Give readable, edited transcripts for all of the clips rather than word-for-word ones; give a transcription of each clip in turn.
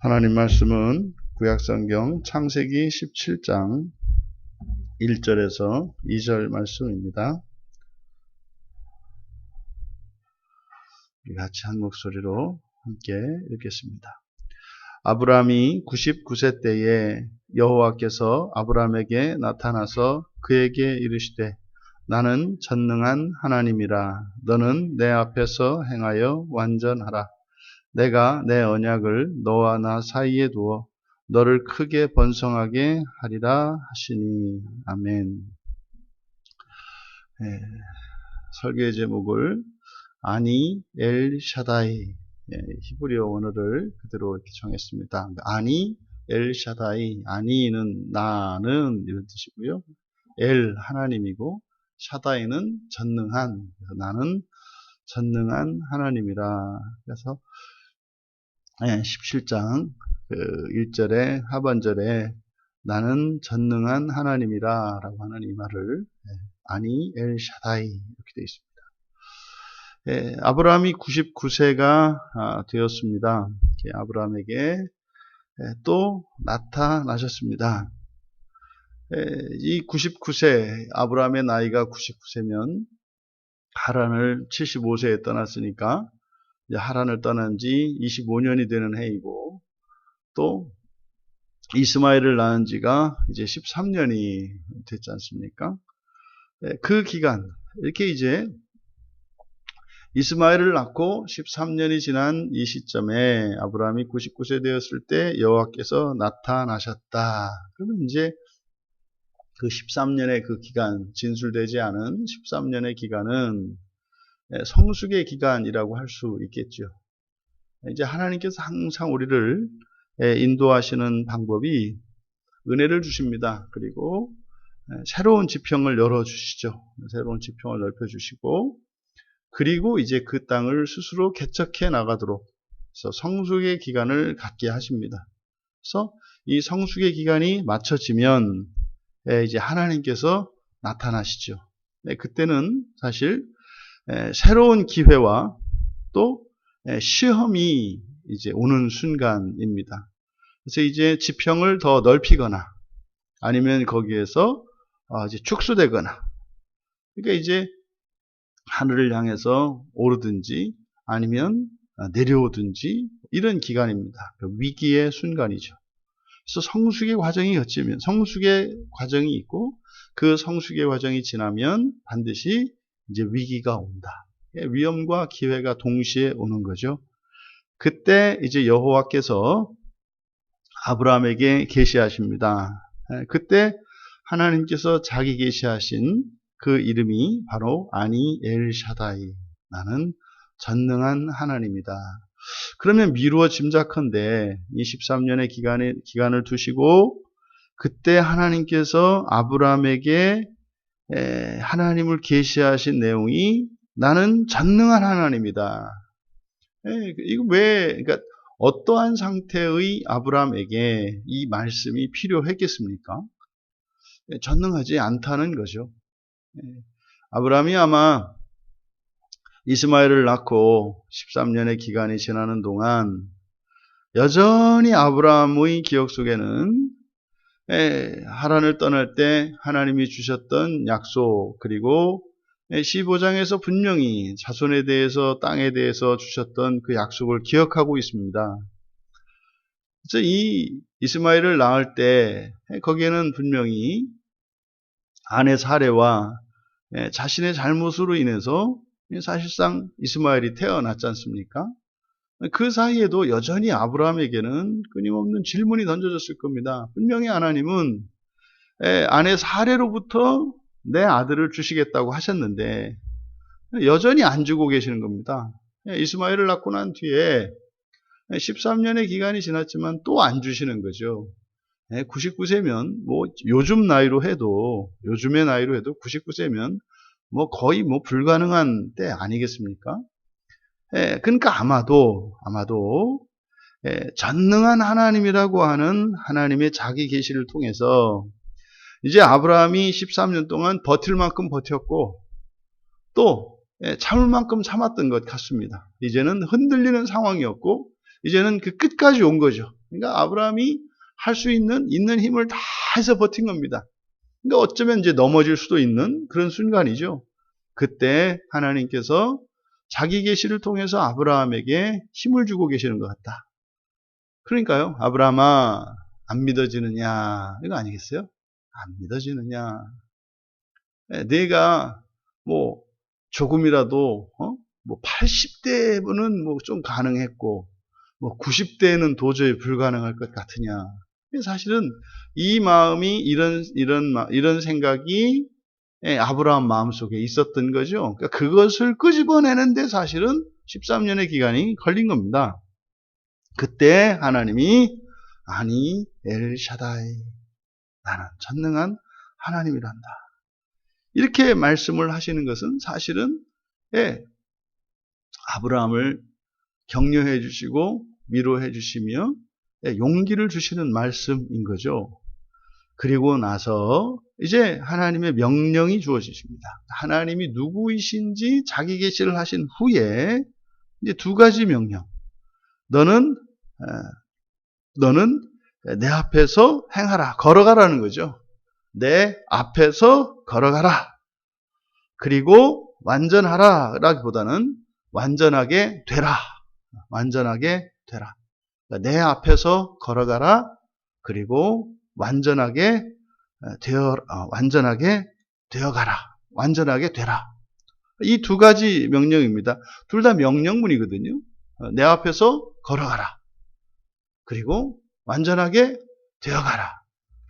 하나님 말씀은 구약성경 창세기 17장 1절에서 2절 말씀입니다. 우리 같이 한 목소리로 함께 읽겠습니다. 아브라함이 99세 때에 여호와께서 아브라함에게 나타나서 그에게 이르시되 나는 전능한 하나님이라. 너는 내 앞에서 행하여 완전하라. 내가 내 언약을 너와 나 사이에 두어 너를 크게 번성하게 하리라 하시니. 아멘. 설교의 제목을 아니 엘 샤다이, 히브리어 원어를 그대로 이렇게 정했습니다. 아니 엘 샤다이, 아니는 나는 이런 뜻이고요. 엘 하나님이고 샤다이는 전능한, 나는 전능한 하나님이라. 그래서 17장 1절에 하반절에 나는 전능한 하나님이라 라고 하는 이 말을 아니 엘 샤다이 이렇게 되어 있습니다. 아브라함이 99세가 되었습니다. 아브라함에게 또 나타나셨습니다. 이 99세, 아브라함의 나이가 99세면 하란을 75세에 떠났으니까 하란을 떠난 지 25년이 되는 해이고, 또 이스마엘을 낳은 지가 이제 13년이 됐지 않습니까? 그 기간, 이렇게 이제 이스마엘을 낳고 13년이 지난 이 시점에 아브라함이 99세 되었을 때 여호와께서 나타나셨다. 그러면 이제 그 13년의 그 기간, 진술되지 않은 13년의 기간은 성숙의 기간이라고 할 수 있겠죠. 이제 하나님께서 항상 우리를 인도하시는 방법이 은혜를 주십니다. 그리고 새로운 지평을 열어주시죠. 새로운 지평을 넓혀주시고, 그리고 이제 그 땅을 스스로 개척해 나가도록 그래서 성숙의 기간을 갖게 하십니다. 그래서 이 성숙의 기간이 맞춰지면 이제 하나님께서 나타나시죠. 그때는 사실 새로운 기회와 또 시험이 이제 오는 순간입니다. 그래서 이제 지평을 더 넓히거나 아니면 거기에서 이제 축소되거나, 그러니까 이제 하늘을 향해서 오르든지 아니면 내려오든지 이런 기간입니다. 위기의 순간이죠. 그래서 성숙의 과정이 거치면 성숙의 과정이 있고, 그 성숙의 과정이 지나면 반드시 이제 위기가 온다. 위험과 기회가 동시에 오는 거죠. 그때 이제 여호와께서 아브라함에게 계시하십니다. 그때 하나님께서 자기 계시하신 그 이름이 바로 아니 엘 샤다이, 나는 전능한 하나님이다. 그러면 미루어 짐작컨대 이 13년의 기간을 두시고 그때 하나님께서 아브라함에게 하나님을 계시하신 내용이 나는 전능한 하나님이다. 이거 그러니까 어떠한 상태의 아브라함에게 이 말씀이 필요했겠습니까? 전능하지 않다는 거죠. 아브라함이 아마 이스마엘을 낳고 13년의 기간이 지나는 동안 여전히 아브라함의 기억 속에는 하란을 떠날 때 하나님이 주셨던 약속, 그리고 15장에서 분명히 자손에 대해서 땅에 대해서 주셨던 그 약속을 기억하고 있습니다. 그래서 이 이스마엘을 낳을 때 거기에는 분명히 아내 사레와 자신의 잘못으로 인해서 사실상 이스마엘이 태어났지 않습니까? 그 사이에도 여전히 아브라함에게는 끊임없는 질문이 던져졌을 겁니다. 분명히 하나님은 아내 사레로부터 내 아들을 주시겠다고 하셨는데 여전히 안 주고 계시는 겁니다. 이스마엘을 낳고 난 뒤에 13년의 기간이 지났지만 또 안 주시는 거죠. 99세면 뭐 요즘의 나이로 해도 99세면 뭐 거의 뭐 불가능한 때 아니겠습니까? 그러니까 아마도 전능한 하나님이라고 하는 하나님의 자기 계시를 통해서 이제 아브라함이 13년 동안 버틸 만큼 버텼고 또 참을 만큼 참았던 것 같습니다. 이제는 흔들리는 상황이었고 이제는 그 끝까지 온 거죠. 그러니까 아브라함이 할 수 있는 힘을 다 해서 버틴 겁니다. 그러니까 어쩌면 이제 넘어질 수도 있는 그런 순간이죠. 그때 하나님께서 자기 계시를 통해서 아브라함에게 힘을 주고 계시는 것 같다. 그러니까요, 아브라함아, 안 믿어지느냐, 이거 아니겠어요? 안 믿어지느냐. 내가 뭐 조금이라도 뭐 80대는 뭐 좀 가능했고 뭐 90대는 도저히 불가능할 것 같으냐. 사실은 이 마음이 이런 생각이 아브라함 마음속에 있었던 거죠. 그러니까 그것을 끄집어내는데 사실은 13년의 기간이 걸린 겁니다. 그때 하나님이 아니 엘샤다이, 나는 전능한 하나님이란다, 이렇게 말씀을 하시는 것은 사실은 아브라함을 격려해 주시고 위로해 주시며 용기를 주시는 말씀인 거죠. 그리고 나서 이제 하나님의 명령이 주어지십니다. 하나님이 누구이신지 자기 계시를 하신 후에 이제 두 가지 명령. 너는 내 앞에서 행하라, 걸어가라는 거죠. 내 앞에서 걸어가라. 그리고 완전하라 라기보다는 완전하게 되라. 완전하게 되라. 내 앞에서 걸어가라. 그리고 완전하게 되어가라. 완전하게 되라. 이 두 가지 명령입니다. 둘 다 명령문이거든요. 내 앞에서 걸어가라. 그리고 완전하게 되어가라.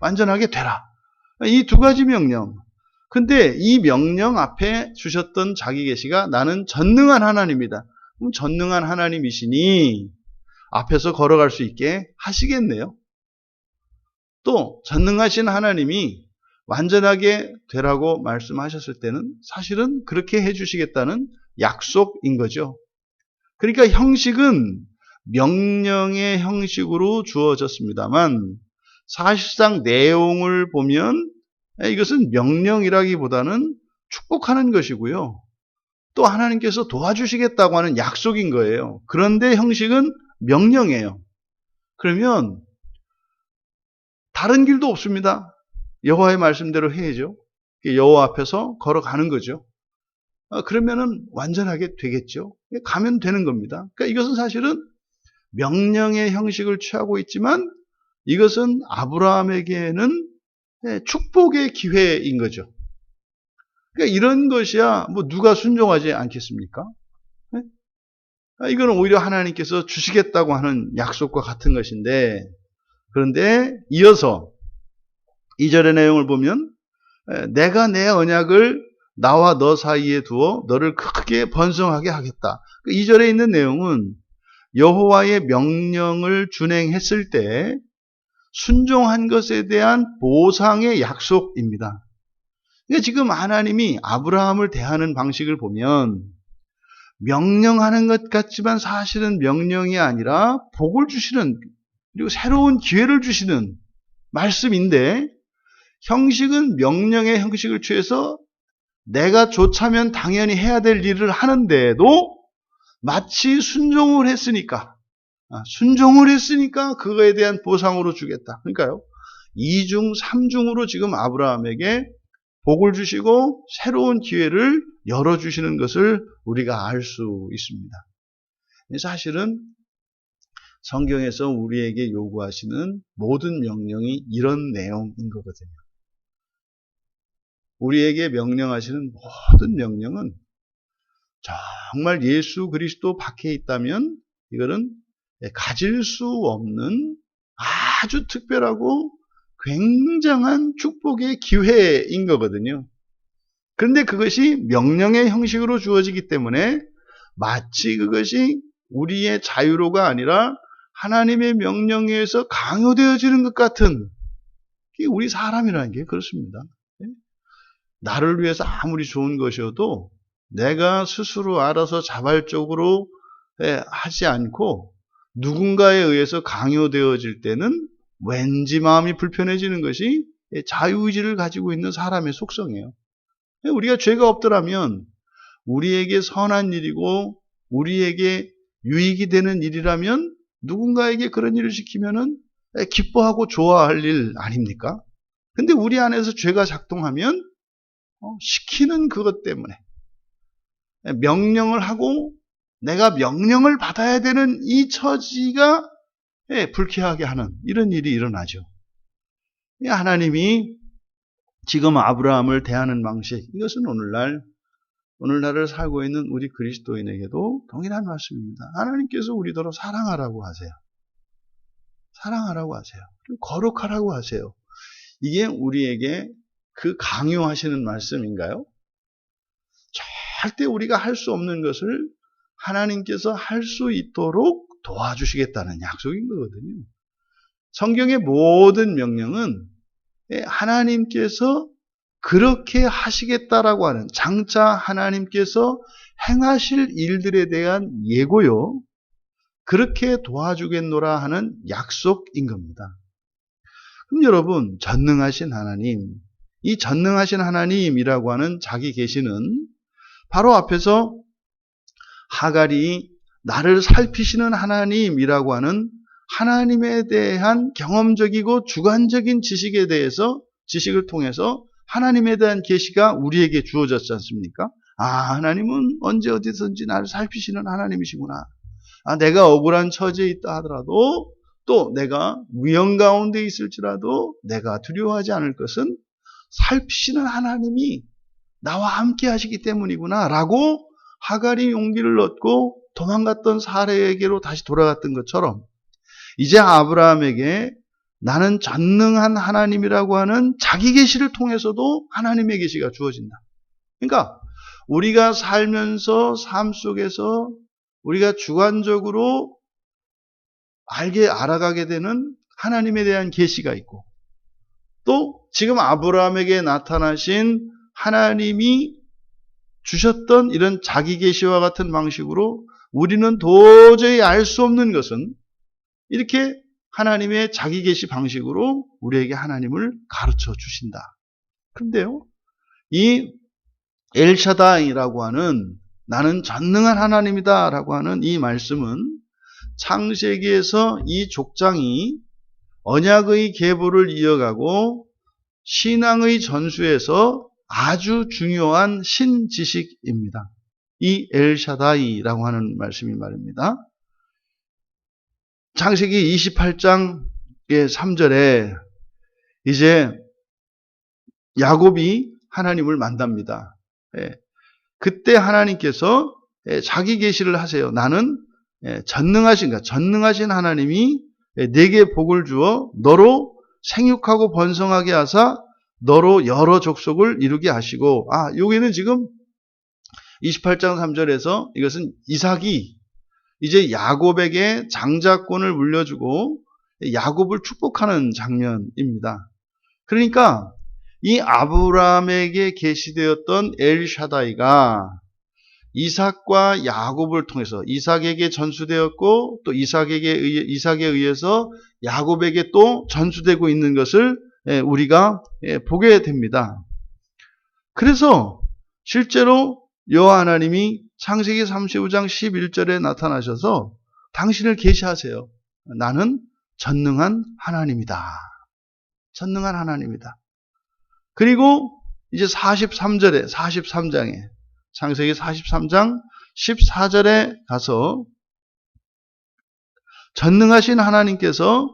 완전하게 되라. 이 두 가지 명령. 근데 이 명령 앞에 주셨던 자기 계시가 나는 전능한 하나님이다. 그럼 전능한 하나님이시니 앞에서 걸어갈 수 있게 하시겠네요. 또 전능하신 하나님이 완전하게 되라고 말씀하셨을 때는 사실은 그렇게 해주시겠다는 약속인 거죠. 그러니까 형식은 명령의 형식으로 주어졌습니다만 사실상 내용을 보면 이것은 명령이라기보다는 축복하는 것이고요. 또 하나님께서 도와주시겠다고 하는 약속인 거예요. 그런데 형식은 명령이에요. 그러면 다른 길도 없습니다. 여호와의 말씀대로 해야죠. 여호와 앞에서 걸어가는 거죠. 그러면은 완전하게 되겠죠. 가면 되는 겁니다. 그러니까 이것은 사실은 명령의 형식을 취하고 있지만 이것은 아브라함에게는 축복의 기회인 거죠. 그러니까 이런 것이야 뭐 누가 순종하지 않겠습니까? 이거는 오히려 하나님께서 주시겠다고 하는 약속과 같은 것인데, 그런데 이어서 2절의 내용을 보면 내가 내 언약을 나와 너 사이에 두어 너를 크게 번성하게 하겠다. 2절에 있는 내용은 여호와의 명령을 준행했을 때 순종한 것에 대한 보상의 약속입니다. 그러니까 지금 하나님이 아브라함을 대하는 방식을 보면 명령하는 것 같지만 사실은 명령이 아니라 복을 주시는, 그리고 새로운 기회를 주시는 말씀인데, 형식은 명령의 형식을 취해서 내가 좋다면 당연히 해야 될 일을 하는데도 마치 순종을 했으니까 그거에 대한 보상으로 주겠다. 그러니까요, 2중 3중으로 지금 아브라함에게 복을 주시고 새로운 기회를 열어주시는 것을 우리가 알 수 있습니다. 사실은 성경에서 우리에게 요구하시는 모든 명령이 이런 내용인 거거든요. 우리에게 명령하시는 모든 명령은 정말 예수 그리스도 밖에 있다면 이거는 가질 수 없는 아주 특별하고 굉장한 축복의 기회인 거거든요. 그런데 그것이 명령의 형식으로 주어지기 때문에 마치 그것이 우리의 자유로가 아니라 하나님의 명령에 의해서 강요되어지는 것 같은, 우리 사람이라는 게 그렇습니다. 나를 위해서 아무리 좋은 것이어도 내가 스스로 알아서 자발적으로 하지 않고 누군가에 의해서 강요되어질 때는 왠지 마음이 불편해지는 것이 자유의지를 가지고 있는 사람의 속성이에요. 우리가 죄가 없더라면 우리에게 선한 일이고 우리에게 유익이 되는 일이라면 누군가에게 그런 일을 시키면은 기뻐하고 좋아할 일 아닙니까? 근데 우리 안에서 죄가 작동하면 시키는 그것 때문에 명령을 하고 내가 명령을 받아야 되는 이 처지가 불쾌하게 하는 이런 일이 일어나죠. 하나님이 지금 아브라함을 대하는 방식, 이것은 오늘날을 살고 있는 우리 그리스도인에게도 동일한 말씀입니다. 하나님께서 우리더러 사랑하라고 하세요. 사랑하라고 하세요. 그리고 거룩하라고 하세요. 이게 우리에게 그 강요하시는 말씀인가요? 절대 우리가 할 수 없는 것을 하나님께서 할 수 있도록 도와주시겠다는 약속인 거거든요. 성경의 모든 명령은 하나님께서 그렇게 하시겠다라고 하는, 장차 하나님께서 행하실 일들에 대한 예고요. 그렇게 도와주겠노라 하는 약속인 겁니다. 그럼 여러분, 전능하신 하나님, 이 전능하신 하나님이라고 하는 자기 계시는 바로 앞에서 하갈이 나를 살피시는 하나님이라고 하는 하나님에 대한 경험적이고 주관적인 지식을 통해서 하나님에 대한 계시가 우리에게 주어졌지 않습니까? 하나님은 언제 어디든지 나를 살피시는 하나님이시구나. 내가 억울한 처지에 있다 하더라도, 또 내가 위험 가운데 있을지라도 내가 두려워하지 않을 것은 살피시는 하나님이 나와 함께 하시기 때문이구나 라고 하갈이 용기를 얻고 도망갔던 사례에게로 다시 돌아갔던 것처럼, 이제 아브라함에게 나는 전능한 하나님이라고 하는 자기 계시를 통해서도 하나님의 계시가 주어진다. 그러니까 우리가 살면서 삶 속에서 우리가 주관적으로 알아가게 되는 하나님에 대한 계시가 있고, 또 지금 아브라함에게 나타나신 하나님이 주셨던 이런 자기 계시와 같은 방식으로 우리는 도저히 알 수 없는 것은 이렇게 하나님의 자기 계시 방식으로 우리에게 하나님을 가르쳐 주신다. 그런데요, 이 엘샤다이라고 하는 나는 전능한 하나님이다 라고 하는 이 말씀은 창세기에서 이 족장이 언약의 계보를 이어가고 신앙의 전수에서 아주 중요한 신지식입니다. 이 엘샤다이라고 하는 말씀이 말입니다. 창세기 28장의 3절에 이제 야곱이 하나님을 만납니다. 그때 하나님께서 자기 계시를 하세요. 나는 전능하신 하나님이 내게 복을 주어 너로 생육하고 번성하게 하사 너로 여러 족속을 이루게 하시고, 여기는 지금 28장 3절에서 이것은 이삭이 이제 야곱에게 장자권을 물려주고 야곱을 축복하는 장면입니다. 그러니까 이 아브라함에게 계시되었던 엘샤다이가 이삭과 야곱을 통해서 이삭에게 전수되었고, 또 이삭에 의해서 야곱에게 또 전수되고 있는 것을 우리가 보게 됩니다. 그래서 실제로 여호와 하나님이 창세기 35장 11절에 나타나셔서 당신을 계시하세요. 나는 전능한 하나님이다. 전능한 하나님이다. 그리고 이제 43장에 창세기 43장 14절에 가서 전능하신 하나님께서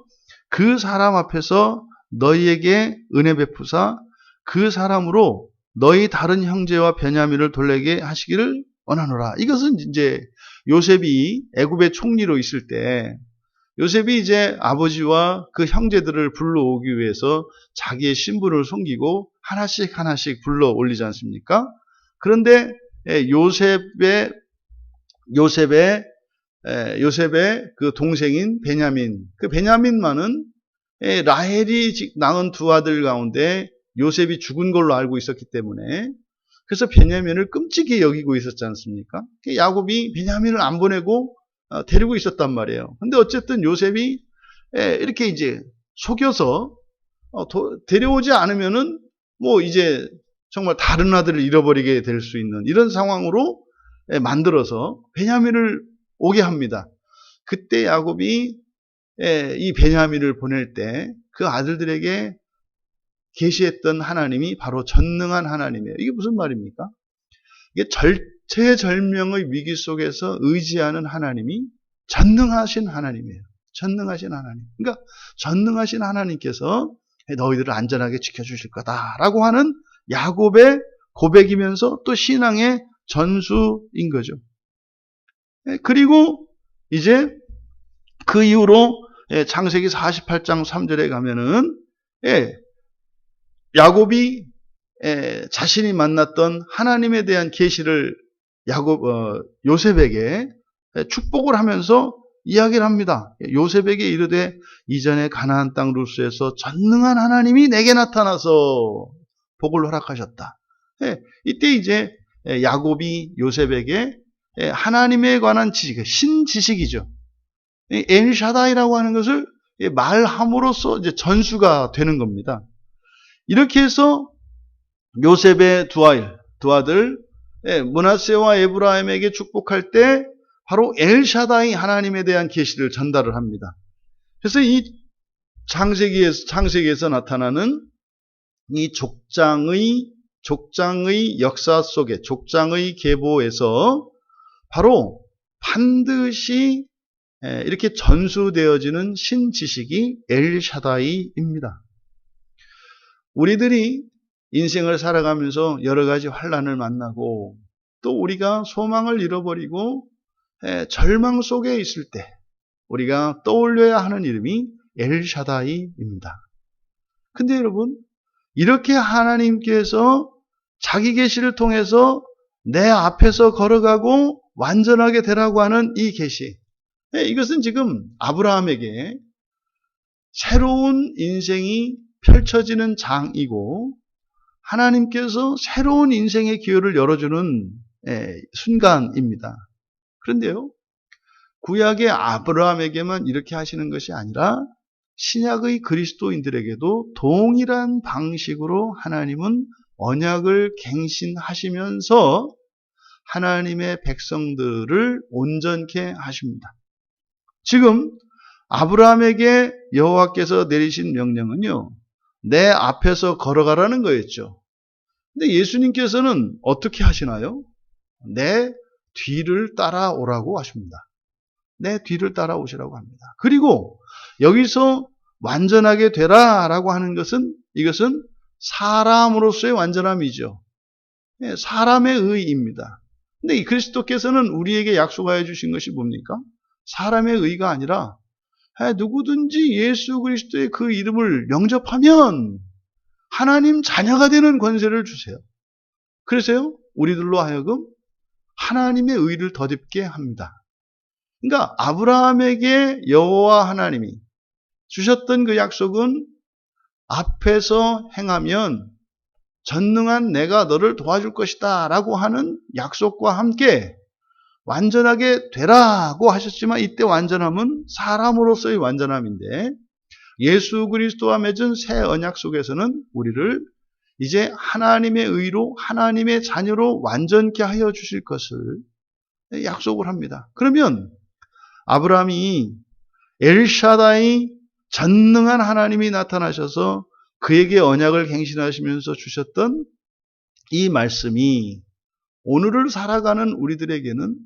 그 사람 앞에서 너희에게 은혜 베푸사 그 사람으로 너희 다른 형제와 베냐민을 돌래게 하시기를 원하노라. 이것은 이제 요셉이 애굽의 총리로 있을 때 요셉이 이제 아버지와 그 형제들을 불러오기 위해서 자기의 신분을 숨기고 하나씩 불러 올리지 않습니까? 그런데 요셉의 그 동생인 베냐민, 그 베냐민만은 라헬이 낳은 두 아들 가운데 요셉이 죽은 걸로 알고 있었기 때문에, 그래서 베냐민을 끔찍히 여기고 있었지 않습니까? 야곱이 베냐민을 안 보내고 데리고 있었단 말이에요. 근데 어쨌든 요셉이 이렇게 이제 속여서 데려오지 않으면은 뭐 이제 정말 다른 아들을 잃어버리게 될 수 있는 이런 상황으로 만들어서 베냐민을 오게 합니다. 그때 야곱이 이 베냐민을 보낼 때 그 아들들에게 계시했던 하나님이 바로 전능한 하나님이에요. 이게 무슨 말입니까? 이게 절체절명의 위기 속에서 의지하는 하나님이 전능하신 하나님이에요. 전능하신 하나님. 그러니까 전능하신 하나님께서 너희들을 안전하게 지켜주실 거다라고 하는 야곱의 고백이면서 또 신앙의 전수인 거죠. 그리고 이제 그 이후로 창세기 48장 3절에 가면은 야곱이 자신이 만났던 하나님에 대한 계시를 요셉에게 축복을 하면서 이야기를 합니다. 요셉에게 이르되 이전에 가나안 땅 루스에서 전능한 하나님이 내게 나타나서 복을 허락하셨다. 이때 이제 야곱이 요셉에게 하나님에 관한 지식, 신지식이죠. 엘샤다이라고 하는 것을 말함으로써 이제 전수가 되는 겁니다. 이렇게 해서 요셉의 두 아들 므낫세와 에브라임에게 축복할 때 바로 엘샤다이 하나님에 대한 계시를 전달을 합니다. 그래서 이 창세기에서 나타나는 이 족장의 역사 속에, 족장의 계보에서 바로 반드시 이렇게 전수되어지는 신지식이 엘샤다이입니다. 우리들이 인생을 살아가면서 여러 가지 환난을 만나고 또 우리가 소망을 잃어버리고 절망 속에 있을 때 우리가 떠올려야 하는 이름이 엘샤다이입니다. 근데 여러분, 이렇게 하나님께서 자기 계시를 통해서 내 앞에서 걸어가고 완전하게 되라고 하는 이 계시, 이것은 지금 아브라함에게 새로운 인생이 펼쳐지는 장이고 하나님께서 새로운 인생의 기회를 열어주는 순간입니다. 그런데요, 구약의 아브라함에게만 이렇게 하시는 것이 아니라 신약의 그리스도인들에게도 동일한 방식으로 하나님은 언약을 갱신하시면서 하나님의 백성들을 온전케 하십니다. 지금 아브라함에게 여호와께서 내리신 명령은요, 내 앞에서 걸어가라는 거였죠. 근데 예수님께서는 어떻게 하시나요? 내 뒤를 따라오라고 하십니다. 내 뒤를 따라오시라고 합니다. 그리고 여기서 완전하게 되라라고 하는 것은 이것은 사람으로서의 완전함이죠. 사람의 의입니다. 근데 이 그리스도께서는 우리에게 약속하여 주신 것이 뭡니까? 사람의 의가 아니라 누구든지 예수 그리스도의 그 이름을 영접하면 하나님 자녀가 되는 권세를 주세요. 그래서요, 우리들로 하여금 하나님의 의를 덧입게 합니다. 그러니까 아브라함에게 여호와 하나님이 주셨던 그 약속은 앞에서 행하면 전능한 내가 너를 도와줄 것이다 라고 하는 약속과 함께 완전하게 되라고 하셨지만, 이때 완전함은 사람으로서의 완전함인데 예수 그리스도와 맺은 새 언약 속에서는 우리를 이제 하나님의 의로, 하나님의 자녀로 완전케 하여 주실 것을 약속을 합니다. 그러면 아브라함이 엘샤다이 전능한 하나님이 나타나셔서 그에게 언약을 갱신하시면서 주셨던 이 말씀이 오늘을 살아가는 우리들에게는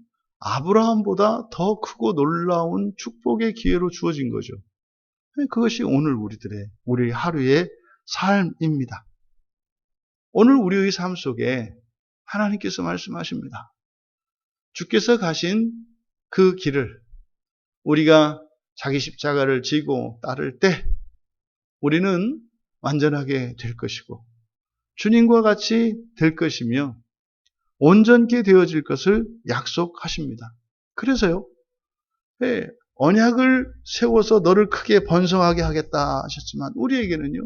아브라함보다 더 크고 놀라운 축복의 기회로 주어진 거죠. 그것이 오늘 우리 하루의 삶입니다. 오늘 우리의 삶 속에 하나님께서 말씀하십니다. 주께서 가신 그 길을 우리가 자기 십자가를 지고 따를 때 우리는 완전하게 될 것이고 주님과 같이 될 것이며 온전케 되어질 것을 약속하십니다. 그래서요, 언약을 세워서 너를 크게 번성하게 하겠다 하셨지만 우리에게는요,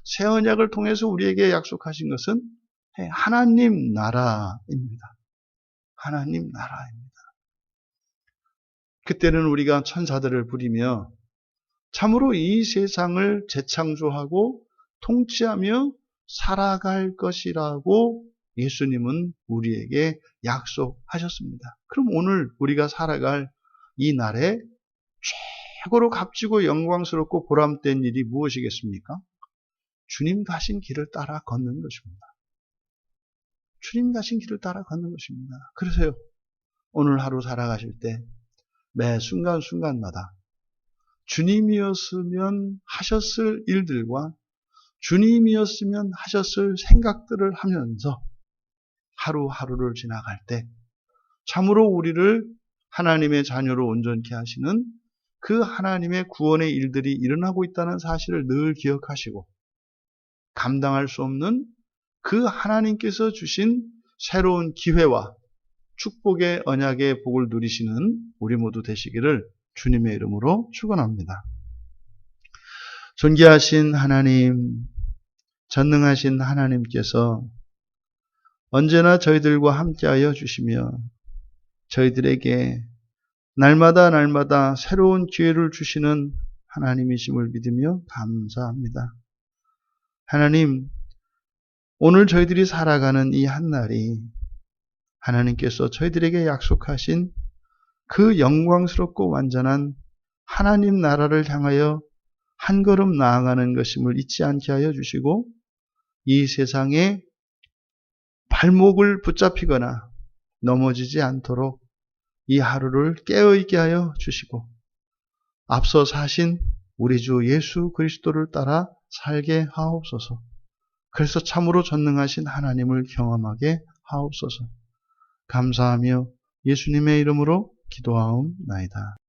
새 언약을 통해서 우리에게 약속하신 것은 하나님 나라입니다. 하나님 나라입니다. 그때는 우리가 천사들을 부리며 참으로 이 세상을 재창조하고 통치하며 살아갈 것이라고 예수님은 우리에게 약속하셨습니다. 그럼 오늘 우리가 살아갈 이 날에 최고로 값지고 영광스럽고 보람된 일이 무엇이겠습니까? 주님 가신 길을 따라 걷는 것입니다. 주님 가신 길을 따라 걷는 것입니다. 그래서요, 오늘 하루 살아가실 때 매 순간순간마다 주님이었으면 하셨을 일들과 주님이었으면 하셨을 생각들을 하면서 하루하루를 지나갈 때 참으로 우리를 하나님의 자녀로 온전케 하시는 그 하나님의 구원의 일들이 일어나고 있다는 사실을 늘 기억하시고 감당할 수 없는 그 하나님께서 주신 새로운 기회와 축복의 언약의 복을 누리시는 우리 모두 되시기를 주님의 이름으로 축원합니다. 존귀하신 하나님, 전능하신 하나님께서 언제나 저희들과 함께하여 주시며 저희들에게 날마다 새로운 기회를 주시는 하나님이심을 믿으며 감사합니다. 하나님, 오늘 저희들이 살아가는 이 한날이 하나님께서 저희들에게 약속하신 그 영광스럽고 완전한 하나님 나라를 향하여 한 걸음 나아가는 것임을 잊지 않게 하여 주시고 이 세상에 발목을 붙잡히거나 넘어지지 않도록 이 하루를 깨어있게 하여 주시고 앞서 사신 우리 주 예수 그리스도를 따라 살게 하옵소서. 그래서 참으로 전능하신 하나님을 경험하게 하옵소서. 감사하며 예수님의 이름으로 기도하옵나이다.